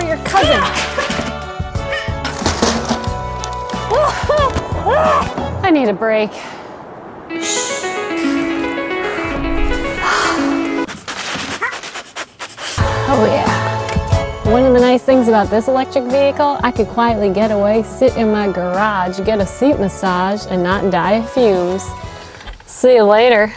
for your cousin. I need a break. Oh yeah. One of the nice things about this electric vehicle, I could quietly get away, sit in my garage, get a seat massage, and not die of fumes. See you later.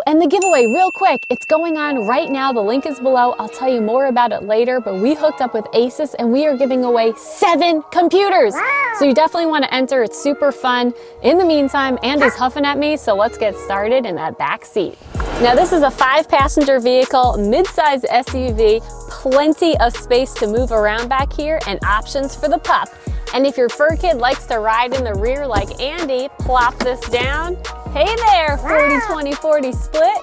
And the giveaway, real quick, it's going on right now. The link is below. I'll tell you more about it later, but we hooked up with ASUS and we are giving away 7 computers. Wow. So you definitely want to enter. It's super fun. In the meantime, Andie's huffing at me, so let's get started in that back seat. Now this is a 5-passenger vehicle, mid-size SUV, plenty of space to move around back here and options for the pup. And if your fur kid likes to ride in the rear like Andie, plop this down. Hey there, 40-20-40 split.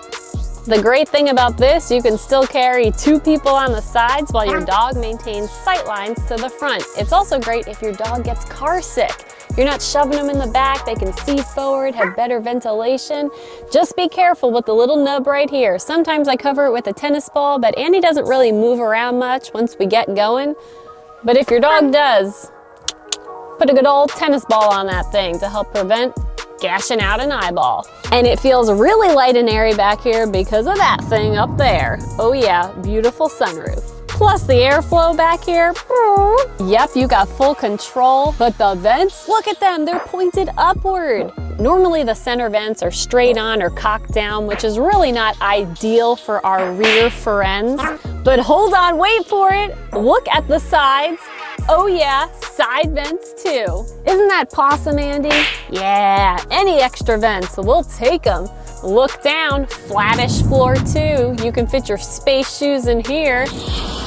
The great thing about this, you can still carry 2 people on the sides while your dog maintains sight lines to the front. It's also great if your dog gets car sick. You're not shoving them in the back, they can see forward, have better ventilation. Just be careful with the little nub right here. Sometimes I cover it with a tennis ball, but Andie doesn't really move around much once we get going. But if your dog does, put a good old tennis ball on that thing to help prevent gashing out an eyeball. And it feels really light and airy back here because of that thing up there. Oh yeah, beautiful sunroof. Plus the airflow back here. Yep, you got full control, but the vents, look at them, they're pointed upward. Normally the center vents are straight on or cocked down, which is really not ideal for our rear friends. But hold on, wait for it. Look at the sides. Oh yeah, side vents too. Isn't that awesome, Andie? Yeah, any extra vents, we'll take them. Look down, flattish floor too. You can fit your space shoes in here.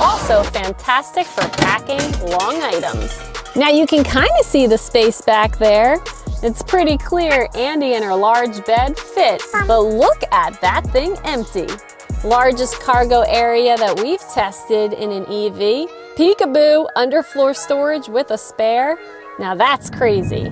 Also fantastic for packing long items. Now you can kind of see the space back there. It's pretty clear Andie and her large bed fit, but look at that thing empty. Largest cargo area that we've tested in an EV. Peekaboo, underfloor storage with a spare. Now that's crazy.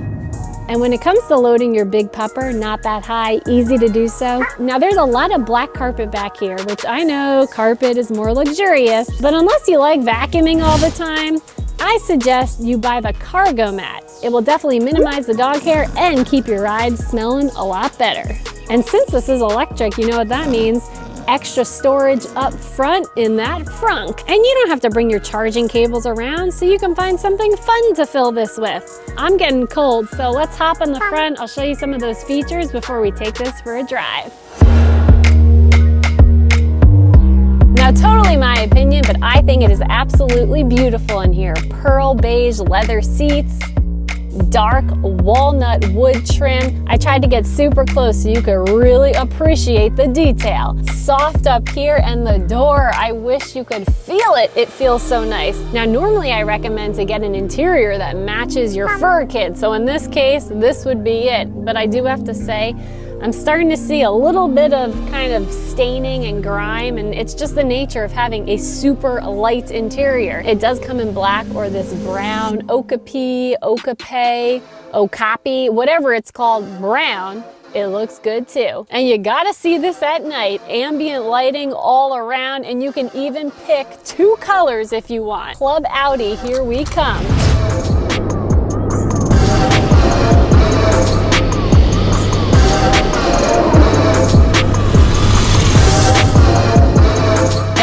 And when it comes to loading your big pupper, not that high, easy to do so. Now there's a lot of black carpet back here, which I know carpet is more luxurious, but unless you like vacuuming all the time, I suggest you buy the cargo mat. It will definitely minimize the dog hair and keep your ride smelling a lot better. And since this is electric, you know what that means. Extra storage up front in that frunk. And you don't have to bring your charging cables around, so you can find something fun to fill this with. I'm getting cold, so let's hop in the front. I'll show you some of those features before we take this for a drive. Now, totally my opinion, but I think it is absolutely beautiful in here. Pearl beige leather seats, dark walnut wood trim. I tried to get super close so you could really appreciate the detail. Soft up here, and the door, I wish you could feel it. It feels so nice. Now normally I recommend to get an interior that matches your fur kid, so in this case this would be it. But I do have to say, I'm starting to see a little bit of kind of staining and grime, and it's just the nature of having a super light interior. It does come in black or this brown okapi, okapi, whatever it's called, brown. It looks good too. And you gotta see this at night. Ambient lighting all around, and you can even pick 2 colors if you want. Club Audi, here we come.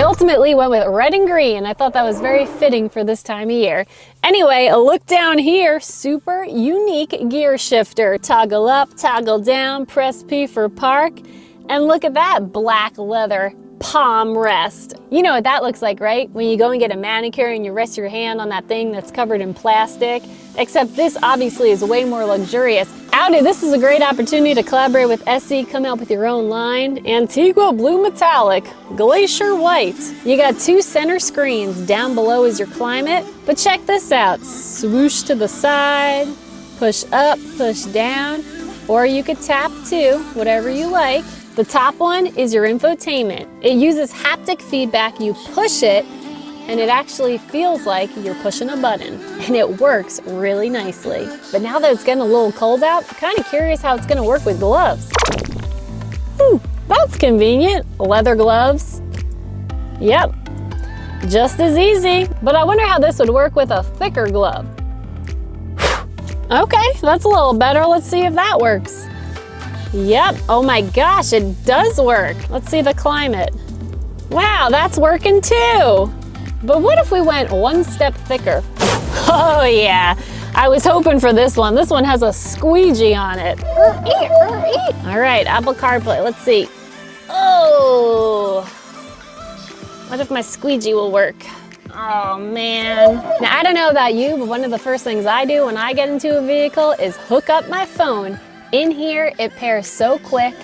Ultimately went with red and green. I thought that was very fitting for this time of year. Anyway, a look down here, super unique gear shifter. Toggle up, toggle down, press P for park. And look at that black leather palm rest. You know what that looks like, right? When you go and get a manicure and you rest your hand on that thing that's covered in plastic except this obviously is way more luxurious. Audi, this is a great opportunity to collaborate with SE, come out with your own line. Antigua Blue Metallic, Glacier White. You got 2 center screens, down below is your climate, but check this out. Swoosh to the side, push up, push down, or you could tap too, whatever you like. The top one is your infotainment. It uses haptic feedback, you push it, and it actually feels like you're pushing a button, and it works really nicely. But now that it's getting a little cold out, I'm kind of curious how it's gonna work with gloves. That's convenient. Leather gloves. Yep, just as easy. But I wonder how this would work with a thicker glove. Okay, that's a little better. Let's see if that works. Yep, oh my gosh, it does work. Let's see the climate. Wow, that's working too. But what if we went one step thicker? Oh yeah, I was hoping for this one. This one has a squeegee on it. All right, Apple CarPlay, let's see. Oh, what if my squeegee will work? Oh man. Now I don't know about you, but one of the first things I do when I get into a vehicle is hook up my phone. In here, it pairs so quick,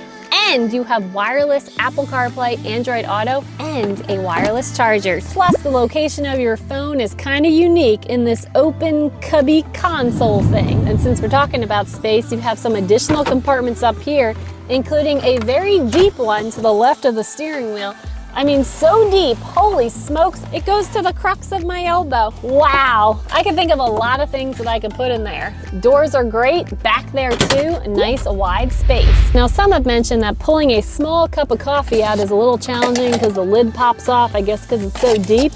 and you have wireless Apple CarPlay, Android Auto, and a wireless charger. Plus, the location of your phone is kind of unique in this open cubby console thing. And since we're talking about space, you have some additional compartments up here, including a very deep one to the left of the steering wheel. I mean, so deep, holy smokes, it goes to the crux of my elbow. Wow, I can think of a lot of things that I could put in there. Doors are great, back there too, a nice wide space. Now some have mentioned that pulling a small cup of coffee out is a little challenging because the lid pops off, I guess because it's so deep.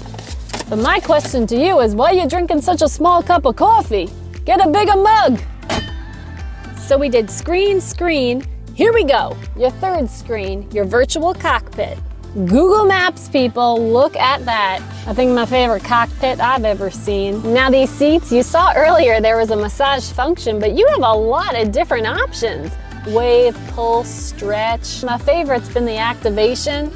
But my question to you is, why are you drinking such a small cup of coffee? Get a bigger mug. So we did screen, screen, here we go. Your third screen, your virtual cockpit. Google Maps, people, look at that. I think my favorite cockpit I've ever seen. Now these seats, you saw earlier there was a massage function, but you have a lot of different options. Wave, pull, stretch. My favorite's been the activation.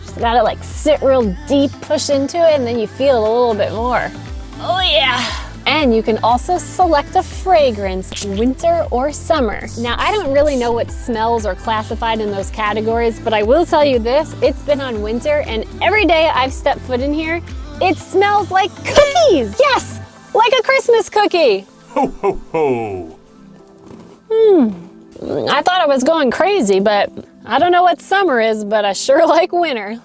Just gotta like sit real deep, push into it, and then you feel it a little bit more. Oh yeah. And you can also select a fragrance, winter or summer. Now, I don't really know what smells are classified in those categories, but I will tell you this, it's been on winter, and every day I've stepped foot in here, it smells like cookies! Yes, like a Christmas cookie! Ho, ho, ho! I thought I was going crazy, but I don't know what summer is, but I sure like winter.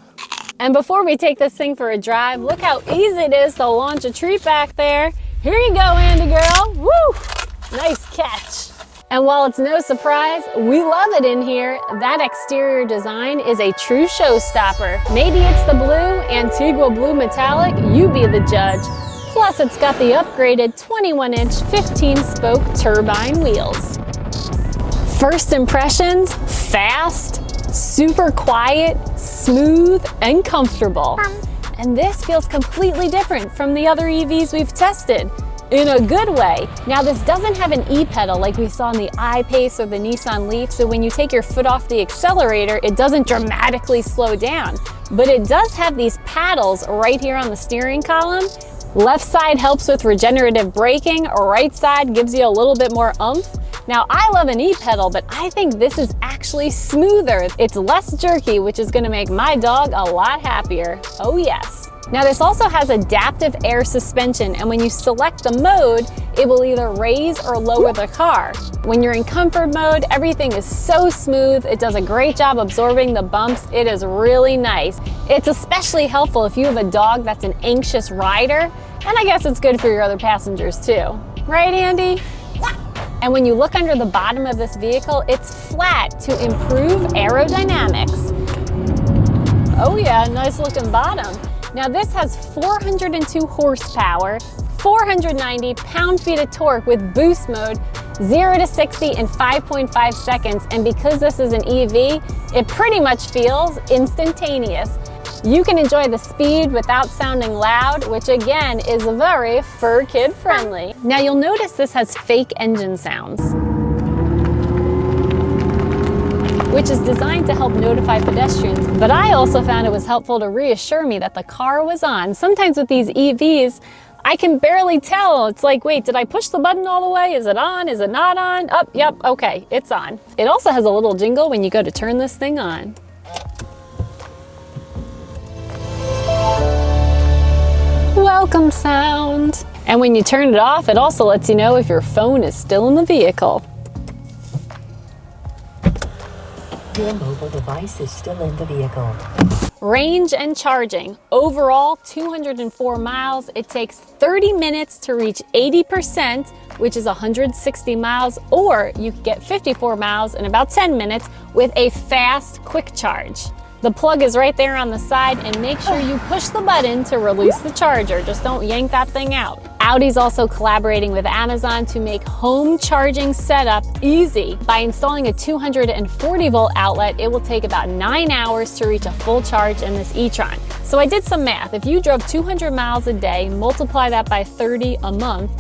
And before we take this thing for a drive, look how easy it is to launch a treat back there. Here you go, Andy girl. Woo! Nice catch. And while it's no surprise, we love it in here. That exterior design is a true showstopper. Maybe it's the blue, Antigua Blue Metallic, you be the judge. Plus, it's got the upgraded 21-inch 15-spoke turbine wheels. First impressions, fast, super quiet, smooth, and comfortable. And this feels completely different from the other EVs we've tested, in a good way. Now this doesn't have an e-pedal like we saw in the I-Pace or the Nissan Leaf, so when you take your foot off the accelerator, it doesn't dramatically slow down. But it does have these paddles right here on the steering column. Left side helps with regenerative braking, right side gives you a little bit more oomph. Now, I love an e-pedal, but I think this is actually smoother. It's less jerky, which is gonna make my dog a lot happier. Oh yes. Now, this also has adaptive air suspension, and when you select the mode, it will either raise or lower the car. When you're in comfort mode, everything is so smooth. It does a great job absorbing the bumps. It is really nice. It's especially helpful if you have a dog that's an anxious rider, and I guess it's good for your other passengers too. Right, Andy? And when you look under the bottom of this vehicle, it's flat to improve aerodynamics. Oh yeah, nice looking bottom. Now this has 402 horsepower, 490 pound-feet of torque with boost mode, 0 to 60 in 5.5 seconds. And because this is an EV, it pretty much feels instantaneous. You can enjoy the speed without sounding loud, which again is very fur kid friendly. Now you'll notice this has fake engine sounds, which is designed to help notify pedestrians, but I also found it was helpful to reassure me that the car was on. Sometimes with these EVs, I can barely tell. It's like, wait, did I push the button all the way? Is it on? Is it not on? Oh, yep, okay, it's on. It also has a little jingle when you go to turn this thing on. Welcome sound. And when you turn it off, it also lets you know if your phone is still in the vehicle. Your mobile device is still in the vehicle. Range and charging. Overall, 204 miles. It takes 30 minutes to reach 80%, which is 160 miles, or you can get 54 miles in about 10 minutes with a fast, quick charge. The plug is right there on the side, and make sure you push the button to release the charger. Just don't yank that thing out. Audi's also collaborating with Amazon to make home charging setup easy. By installing a 240 volt outlet, it will take about 9 hours to reach a full charge in this e-tron. So I did some math. If you drove 200 miles a day, multiply that by 30 a month,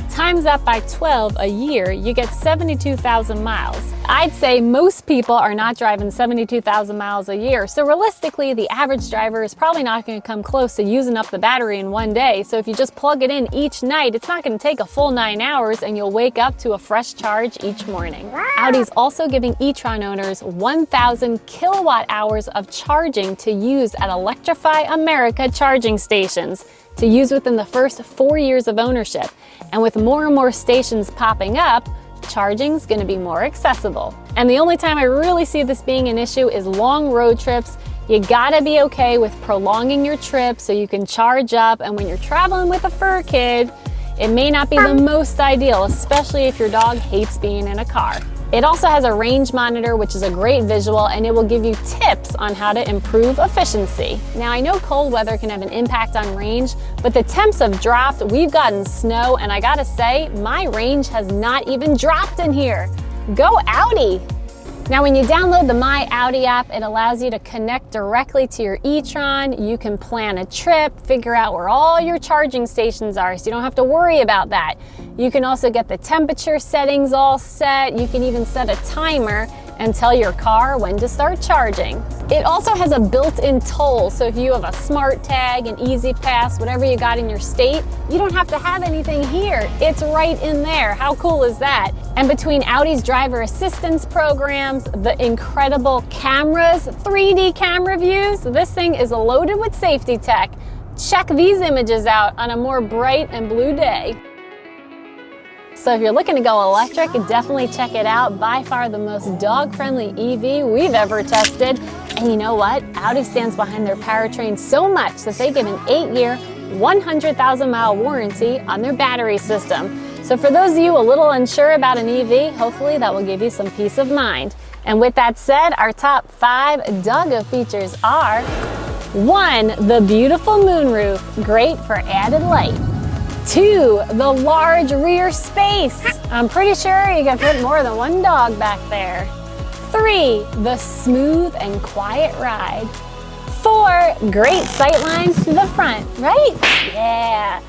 times that by 12 a year, you get 72,000 miles. I'd say most people are not driving 72,000 miles a year. So realistically, the average driver is probably not going to come close to using up the battery in one day. So if you just plug it in each night, it's not going to take a full 9 hours and you'll wake up to a fresh charge each morning. Wow. Audi's also giving e-tron owners 1,000 kilowatt hours of charging to use at Electrify America charging stations to use within the first 4 years of ownership. And with more and more stations popping up, charging's gonna be more accessible. And the only time I really see this being an issue is long road trips. You gotta be okay with prolonging your trip so you can charge up, and when you're traveling with a fur kid, it may not be the most ideal, especially if your dog hates being in a car. It also has a range monitor, which is a great visual, and it will give you tips on how to improve efficiency. Now, I know cold weather can have an impact on range, but the temps have dropped, we've gotten snow, and I gotta say, my range has not even dropped in here. Go Audi! Now, when you download the My Audi app, it allows you to connect directly to your e-tron. You can plan a trip, figure out where all your charging stations are, so you don't have to worry about that. You can also get the temperature settings all set. You can even set a timer and tell your car when to start charging. It also has a built-in toll, so if you have a smart tag, an easy pass, whatever you got in your state, you don't have to have anything here. It's right in there. How cool is that? And between Audi's driver assistance programs, the incredible cameras, 3D camera views, this thing is loaded with safety tech. Check these images out on a more bright and blue day. So if you're looking to go electric, definitely check it out. By far the most dog-friendly EV we've ever tested. And you know what? Audi stands behind their powertrain so much that they give an 8-year, 100,000-mile warranty on their battery system. So for those of you a little unsure about an EV, hopefully that will give you some peace of mind. And with that said, our top 5 doggo features are: 1, the beautiful moonroof, great for added light. 2, the large rear space. I'm pretty sure you can fit more than one dog back there. 3, the smooth and quiet ride. 4, great sight lines to the front, right? Yeah.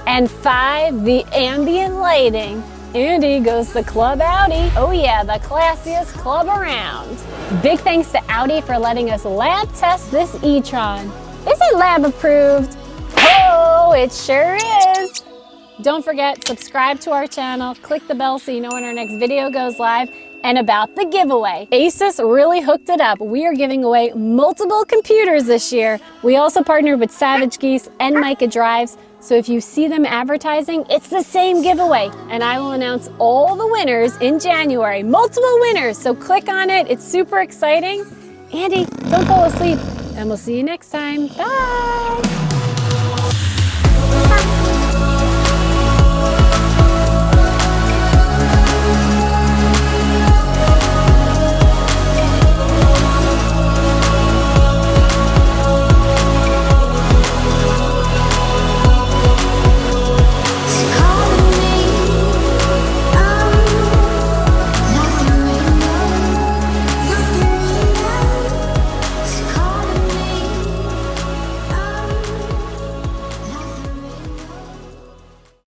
And 5, the ambient lighting. Andie goes to Club Audi. Oh yeah, the classiest club around. Big thanks to Audi for letting us lab test this e-tron. Is it lab approved? Oh, it sure is. Don't forget, subscribe to our channel, click the bell so you know when our next video goes live. And about the giveaway, ASUS really hooked it up. We are giving away multiple computers this year. We also partnered with Savage Geese and Mica Drives, so if you see them advertising, it's the same giveaway. And I will announce all the winners in January. Multiple winners, so click on it. It's super exciting. Andie, don't fall asleep, and we'll see you next time. Bye!